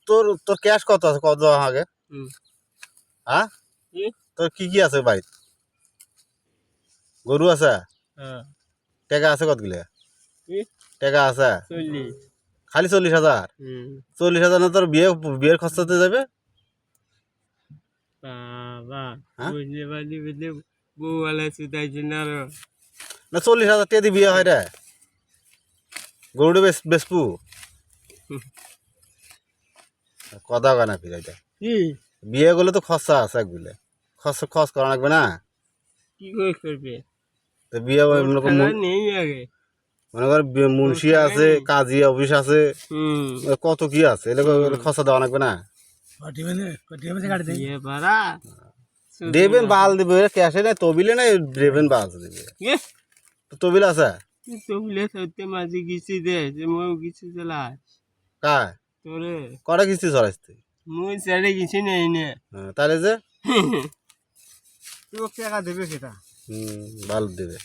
তোর তোর ক্যাশ কত আছে, কত আগে? হ্যাঁ, তোর কি কি আছে বাড়িতে? গরু আছে? টাকা আছে কতগুলো? টাকা আছে খালি 40,000? 40,000 না তোর বিয়ের খরচাতে যাবে? না 40,000 টাকা দিয়ে বিয়ে হয় রে? গরুটা বেসপু কথা কয় না ফিরাইটা। বিয়ে করলে তো খরচা আছে একগুলো, খরচ করা লাগবে না? কি করে করবে? তো বিয়ে নেই আগে মনে কর মুন্সি আছে, কাজী অফিস আছে, কত কি আছে, এগুলো খরচা দেওয়া লাগবে না? দেবেন বাল দিবে ক্যাশে না, তবিলে না দেবেন বাল দিবে। তবিল আছে? তবিলে সত্যি মাঝে গিয়েছি দে যে মই গিয়েছি চলা কায় তোরে কটা কিস্তি চড়াইছ তুই? মই ছেড়ে গেছি নেই নে তাহলে যে তুই টাকা দেবে সেটা বাল দেবে।